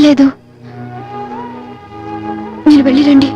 లేదు. మీరు వెళ్ళి రండి.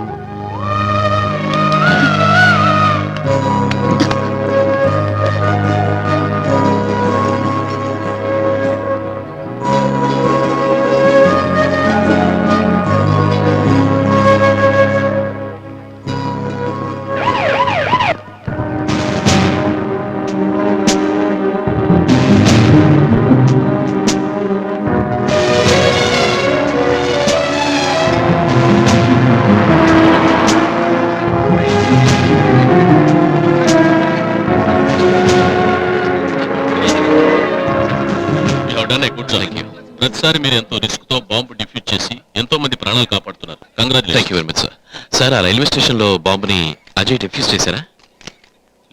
ప్రతిసారి మీరు ఎంతో రిస్క్ తో బాంబు డిఫ్యూజ్ చేసి ఎంతో మంది ప్రాణాలు కాపాడుతున్నారు. Congratulation. Thank you very much sir. Sir ఆ రైల్వే స్టేషన్ లో బాంబుని అజయ్ డిఫ్యూజ్ చేశారా?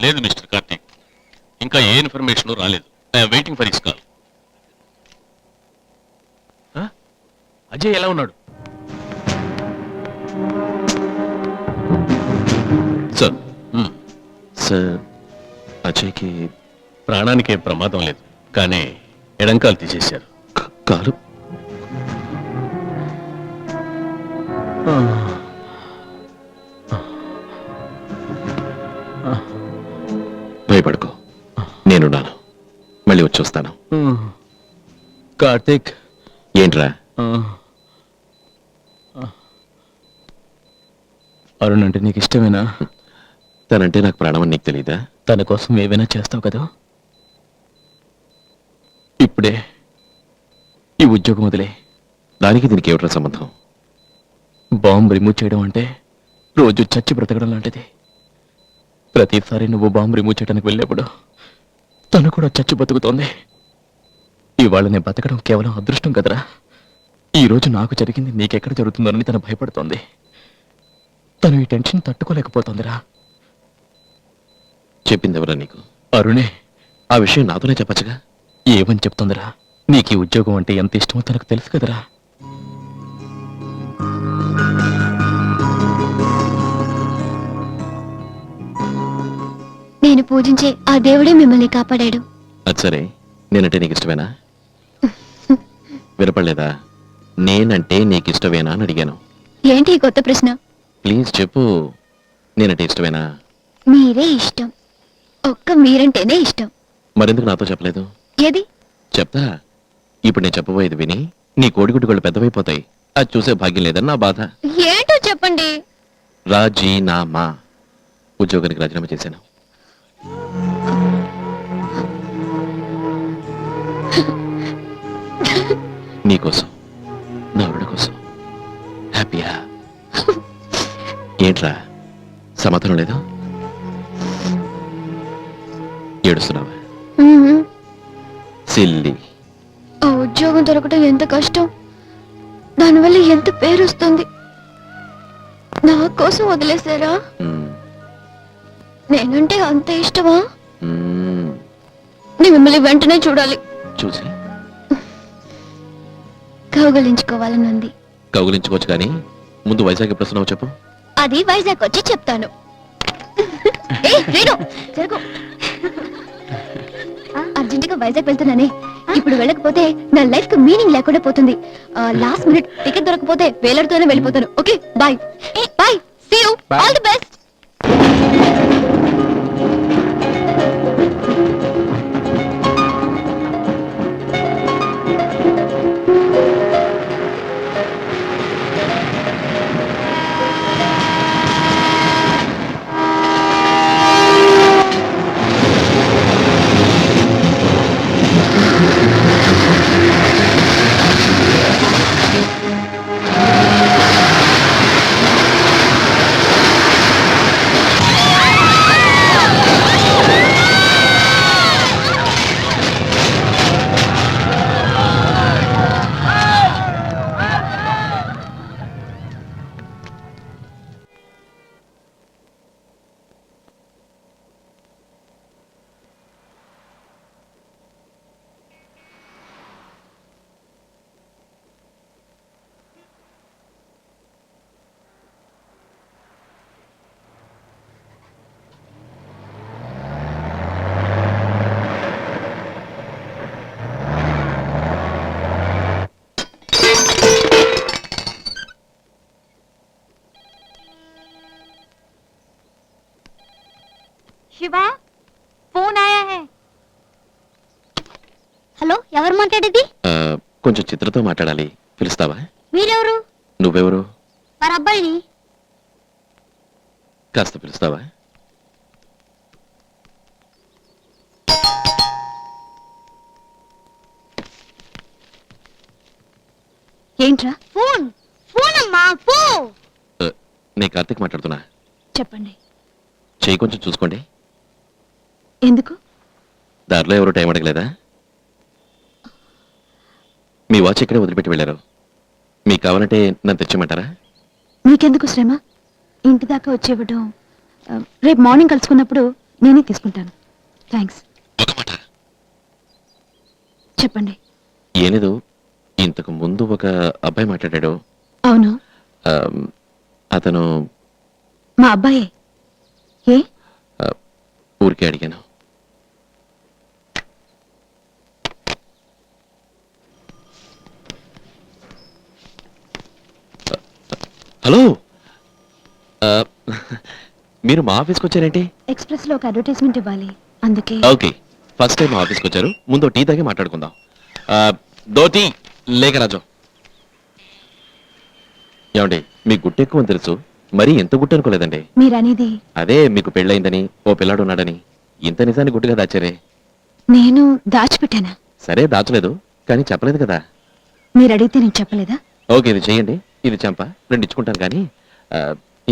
లేదు మిస్టర్ కార్తీక్, ఇంకా ఏ ఇన్ఫర్మేషన్ రాలేదు. I'm waiting for his call. Ajay ఎలా ఉన్నాడు? సార్ సార్ అజయ్కి ప్రాణానికే ప్రమాదం లేదు, కానీ ఎడంకాలు తీసేశారు. కాలు భయపడుకో, నేనున్నాను. మళ్ళీ వచ్చి వస్తాను. కార్తీక్, ఏంట్రా? అరుణ్ అంటే నీకు ఇష్టమేనా? తనంటే నాకు ప్రాణం అని నీకు తెలీదా? తన కోసం ఏవైనా చేస్తావు కదా. ఇప్పుడే ఈ ఉద్యోగం వదిలే. దానికి దీనికి ఏమిట్రా సంబంధం? బాంబు రిమూవ్ చేయడం అంటే రోజు చచ్చి బ్రతకడం లాంటిది. ప్రతిసారి నువ్వు బాంబు రిమూవ్ చేయడానికి వెళ్ళేప్పుడు తను కూడా చచ్చి బతుకుతోంది. ఇవాళ నేను బతకడం కేవలం అదృష్టం కదరా. ఈ రోజు నాకు జరిగింది నీకెక్కడ జరుగుతుందోనని తను భయపడుతోంది. తను ఈ టెన్షన్ తట్టుకోలేకపోతోందిరా. చెప్పింది ఎవరా నీకు? అరుణే. ఆ విషయం నాతోనే చెప్పచ్చుగా. ఏమని చెప్తోందిరా? నీకు ఈ ఉద్యోగం అంటే ఎంత ఇష్టమో తనకు తెలుసు కదరా. నేను పూజించే ఆ దేవుడే మిమ్మల్ని కాపాడాడు. అది సరే, నేనంటే నీకు ఇష్టమేనా? వినపడలేదా? నేనంటే నీకు ఇష్టమేనా అని అడిగాను. ఏంటి ఈ కొత్త ప్రశ్న? ప్లీజ్ చెప్పు, నేనంటే ఇష్టమేనా? మీరే ఇష్టం. ఒక్క మీరంటేనే ఇష్టం. మరెందుకు నాతో చెప్పలేదు? ఏది చెప్తా. ఇప్పుడు నేను చెప్పబోయేది విని నీ కోడిగుడ్డు గళ్ళు పెద్దవైపోతాయి. అది చూసే భాగ్యం లేదని నా బాధ. ఏంటో చెప్పండి. రాజీనామా. ఉద్యోగానికి రాజీనామా చేశాను. నీకోసం, నా ఆవిడ కోసం. హ్యాపీయా? ఏంట్రా సమాధానం లేదా? ఏడుస్తున్నావా? సిల్లి. ఆ ఉద్యోగం దొరకడం ఎంత కష్టం, దానివల్ల ఎంత పేరు వస్తుంది. నా కోసం వదిలేశారా? నేనంటే అంత ఇష్టమా? నేను మిమ్మల్ని వెంటనే చూడాలి. చూసి కౌగలించుకోవాలని ఉంది. కౌగులించుకోవచ్చు, కానీ ముందు వైజాగ్ ఎప్పుడు వస్తున్నావు చెప్పు. అది వైజాగ్ వచ్చి చెప్తాను. అర్జెంటుగా వైజాగ్ వెళ్తున్నానే. ఇప్పుడు వెళ్ళకపోతే నా లైఫ్ కి మీనింగ్ లేకుండా పోతుంది. లాస్ట్ మినిట్ టికెట్ దొరకపోతే వేలడుతూనే వెళ్ళిపోతాను. Okay, bye bye. See you. All the best. Shiva phone ఆయా హై. హలో, ఎవరు మాట్లాడేది? కొంచెం చిత్రతో మాట్లాడాలి, పిలుస్తావా? మీరెవరు? నువ్వెవరు? మరి అబ్బాయిని. కాస్త పిలుస్తావా? ఏంట్రా? ఫోన్ ఫోన్ అమ్మా ఫోన్. నేను కార్తీక్ మాట్లాడుతున్నా. చెప్పండి. చెయ్యి కొంచెం చూసుకోండి. ఎందుకు? దారిలో ఎవరు టైం అడగలేదా? మీ వాచ్ ఇక్కడే వదిలిపెట్టి వెళ్ళారు. మీకు కావాలంటే నన్ను తెచ్చిమంటారా? మీకెందుకు శ్రమ? ఇంటి దాకా వచ్చేవ్వడం. రేపు మార్నింగ్ కలుసుకున్నప్పుడు నేనే తీసుకుంటాను. థ్యాంక్స్. ఒక మాట. చెప్పండి. ఏలేదు, ఇంతకు ముందు ఒక అబ్బాయి మాట్లాడాడు. అవును, ఆ, అతను మా అబ్బాయే. ఏ? ఊరికే అడిగాను. హలో, మీరు మా ఆఫీస్కి వచ్చారేంటి? ఎక్స్ప్రెస్ లో ఒక అడ్వర్టైజ్మెంట్ ఇవ్వాలి, అందుకే. ఓకే, ఫస్ట్ టైం మా ఆఫీస్కి వచ్చారు. ముందు టీ తాగి మాట్లాడుకుందాం. దో టీ లేక రాజు. ఏమండి, మీ గుట్టు ఎక్కువ అని తెలుసు, మరీ ఎంత గుట్టు అనుకోలేదండి. మీరనేది? అదే మీకు పెళ్ళయిందని, ఓ పిల్లాడు ఉన్నాడని. ఇంత నిజాన్ని గుట్టుగా దాచారే. నేను దాచిపెట్టానా? సరే, దాచలేదు, కానీ చెప్పలేదు కదా. మీరు అడిగితే నేను చెప్పలేదా? ఓకే, ఇది చేయండి. ఇది చంప, రెండు ఇచ్చుకుంటాను. కానీ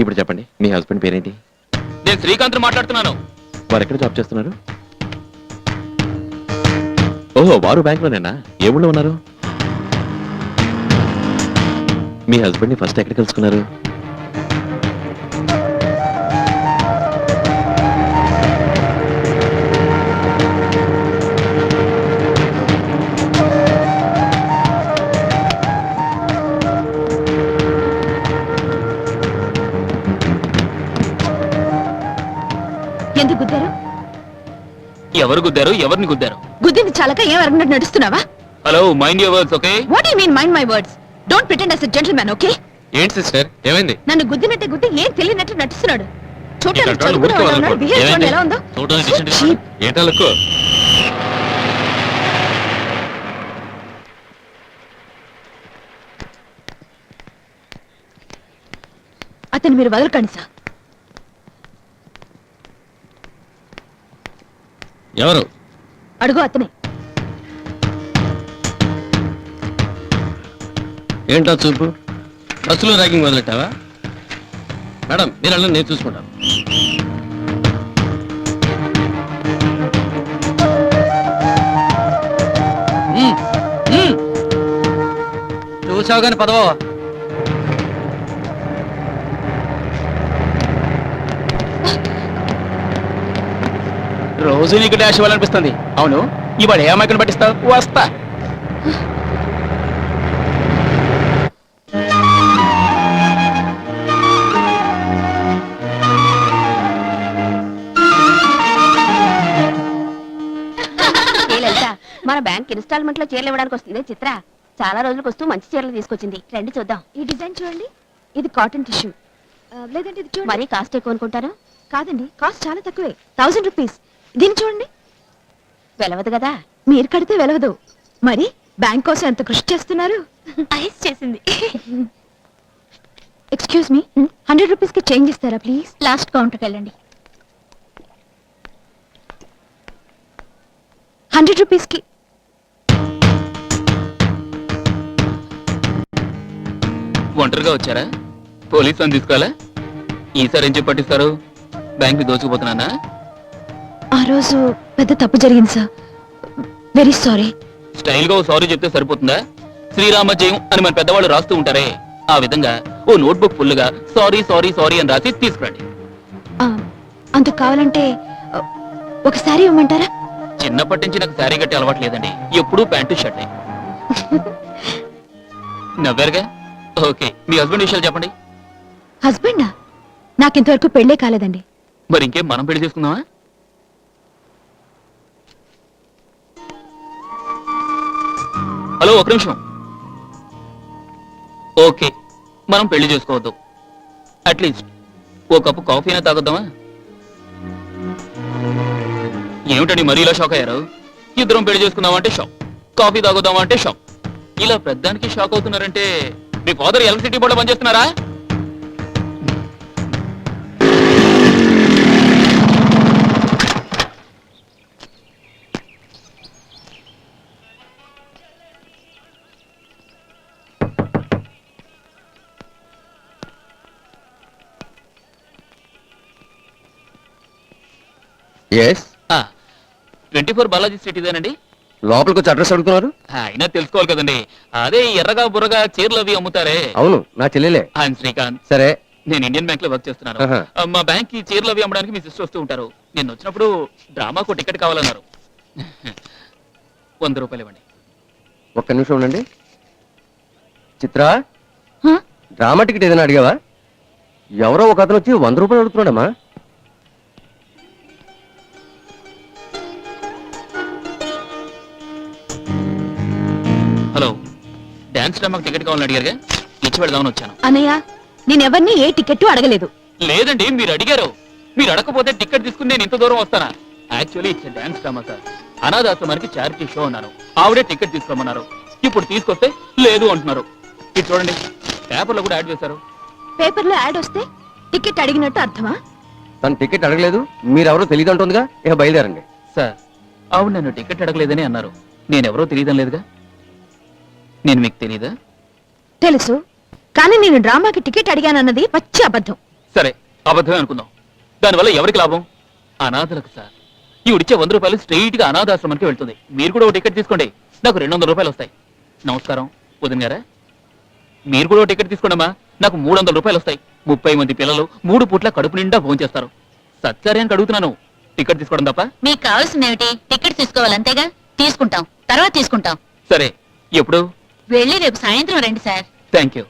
ఇప్పుడు చెప్పండి, మీ హస్బెండ్ పేరేంటి? నేను శ్రీకాంత్ మాట్లాడుతున్నాను. వారు ఎక్కడ జాబ్ చేస్తున్నారు? ఓహో, వారు బ్యాంకులోనేనా? ఏ ఊళ్ళో ఉన్నారు? మీ హస్బెండ్ని ఫస్ట్ ఎక్కడ కలుసుకున్నారు? ఎందుకు గుద్దారు? ఎవరు గుద్దారు? ఎవరిని గుద్దారు? గుద్దింది చాలక ఏం అరగనట్టు నడుస్తున్నావా? Hello, mind your words, okay? What you mean mind my words? Don't pretend as a gentleman, okay? ఏంటి సిస్టర్, ఏమైంది? నన్ను గుద్దినట్టే గుద్ది ఏం తెలియనట్టు నటిస్తున్నాడు. చూడటానికి ఇక్కడ చదువుకున్న ఊరికే వాడు ఉన్నాడు, వదలకూడదు. బిహేవ్ చూడండి ఏమైంది? ఎలా ఉందో. చూడడానికి So decent గా cheap. ఏంటలకు? అతను మీరు వదలకండి సార్. ఎవరు? అడుగు అతనే. ఏంటో చూపు, బస్సులో ర్యాగింగ్ మొదలెట్టావా? మేడం, మీరు అలా నేను చూసుకుంటాను. చూసావు గాని పదవో. రోజు నీకు డాష్ ఇవ్వాలనిపిస్తుంది. అవును, ఇవాళ ఏ అమ్మాయిని పట్టిస్తావు? వస్తా. మన బ్యాంక్ ఇన్స్టాల్మెంట్ లో చీరలు ఇవ్వడానికి వస్తుంది చిత్ర. చాలా రోజులకు వస్తూ మంచి చీరలు తీసుకొచ్చింది, రండి చూద్దాం. ఈ డిజైన్ చూడండి, ఇది కాటన్ టిష్యూ. లేదంటే ఇది చూడండి. మరీ కాస్ట్ ఎక్కువ అనుకుంటాను. కాదండి, కాస్ట్ చాలా తక్కువే, 1000 రూపీస్. దీన్ని చూడండి. వెలవదు కదా? మీరు కడితే వెలవదు. మరి బ్యాంక్ కోసం ఎంత కృషి చేస్తున్నారు. ఐస్ చేసింది. ఎక్స్క్యూజ్ మీ, 100 రూపీస్ కి చేంజ్ ఇస్తారా ప్లీజ్? లాస్ట్ కౌంటర్కి వెళ్ళండి. 100 రూపీస్ కి. ఒంటరిగా వచ్చారా? పోలీసు అని తీసుకోవాలా? ఈసారి ఏం చెప్పి పట్టిస్తారు? బ్యాంక్ దోచుకుపోతున్నానా? ఆ రోజు పెద్ద తప్పు జరిగింది సార్, వెరీ సారీ. స్టైల్ గా ఓ సారీ చెప్తే సరిపోతుందా? శ్రీరామ జయం అని మన పెద్దవాళ్ళు రాస్తూ ఉంటారే, ఆ విధంగా ఓ నోట్బుక్ ఫుల్గా సారీ సారీ సారీ అని రాసి తీసుకురండి. అంత కావాలంటే ఒకసారి ఇవ్వమంటారా? చిన్నప్పటి నుంచి నాకు శారీ కట్టి అలవాటు లేదండి, ఎప్పుడూ ప్యాంటు షర్ట్. నవ్వారుగా? ఓకే, మీ హస్బెండ్ విషయాలు చెప్పండి. హస్బెండా? నాకింతవరకు పెళ్ళే కాలేదండి. మరి ఇంకేం, మనం పెళ్లి చేసుకుందామా? హలో, ఒక నిమిషం. ఓకే, మనం పెళ్లి చేసుకోవద్దు. అట్లీస్ట్ ఓ కప్పు కాఫీ అయినా తాగుద్దామా? ఏమిటండి మరీ ఇలా షాక్ అయ్యారు? ఇద్దరం పెళ్లి చేసుకుందామంటే షాక్, కాఫీ తాగుదామంటే షాక్. ఇలా పెద్దానికి షాక్ అవుతున్నారంటే మీ ఫాదర్ ఎలక్ట్రిసిటీ బోర్డు పనిచేస్తున్నారా? ఎస్ 24 బాలాజీ స్ట్రీట్ ఇదేనండి? లోపలికి వచ్చి అడ్రస్ అడుగుతున్నారు? అయినా తెలుసుకోవాలి కదండి. అదే ఎర్రగా బుర్రగా చీరలు అవి అమ్ముతారే. అవును, నా చెల్లెలే. ఆయన శ్రీకాంత్. సరే. నేను ఇండియన్ బ్యాంక్ లో వర్క్ చేస్తున్నాను. ఆహా. మా బ్యాంక్ కి చీరలు అవి అమ్మడానికి మీ సిస్టర్ వస్తూ ఉంటారు. నేను వచ్చినప్పుడు డ్రామాకు టికెట్ కావాలన్నారు. 100 రూపాయలు ఇవ్వండి. ఒక్క నిమిషం ఉండండి. చిత్ర, హ? డ్రామా టికెట్ ఏదైనా అడిగావా? ఎవరో ఒక అతను వచ్చి 100 రూపాయలు అడుగుతున్నాడమ్మా. హలో, డాన్స్ డ్రామాకి టికెట్ కావాలని అడిగారుగా, ఇచ్చి వెళదామని వచ్చాను. అన్నయ్య నేనెవరిని ఏ టికెట్ అడగలేదు. లేదండి, మీరు అడిగారు. మీరు అడగకపోతే టికెట్ తీసుకుని నేను ఇంత దూరం వస్తానా? Actually it's dance drama sir. అనాథాశ్రమానికి చారిటీ షో అన్నాను. ఆవిడే టికెట్ తీసుకోమన్నారు. ఇప్పుడు తీసుకొస్తే లేదు అంటున్నారు. ఇది చూడండి, పేపర్లో కూడా యాడ్ చేశారు. పేపర్లో యాడ్ వస్తే టికెట్ అడిగినట్టు అర్థమా? తను టికెట్ అడగలేదు, మీరెవరో తెలియదు అంటుందిగా. ఇక బయలుదేరండి. సార్, ఆవిడ నన్ను టికెట్ అడగలేదని అన్నారు. నేనెవరో తెలియడం లేదుగా. నేను మీకు తెలీదా? తెలుసు, కానీ నేను డ్రామాకి టికెట్ అడిగానన్నది పచ్చి అబద్ధం. సరే, అబద్ధమే అనుకుందాం. దానివల్ల ఎవరికి లాభం? అనాథలకు సార్. ఈవిడిచ్చే 100 రూపాయలు స్ట్రెయిట్ గా అనాథాశ్రమానికి వెళ్తుంది. మీరు కూడా ఒక టికెట్ తీసుకోండి, నాకు 200 రూపాయలు వస్తాయి. నమస్కారం వదిన గారా. మీరు కూడా ఒక టికెట్ తీసుకోండమ్మా, నాకు 300 రూపాయలు వస్తాయి. 30 మంది పిల్లలు 3 పూట్ల కడుపు నిండా భోంచేస్తారు. సత్కార్యానికి అడుగుతున్నాను, టికెట్ తీసుకోవడం తప్ప. మీకు కావాల్సింది ఏమిటి? టికెట్ తీసుకోవాలి అంతేగా? తీసుకుంటాం, తర్వాత తీసుకుంటాం. సరే, ఎప్పుడు? వెళ్ళి రేపు సాయంత్రం రండి సార్. Thank you.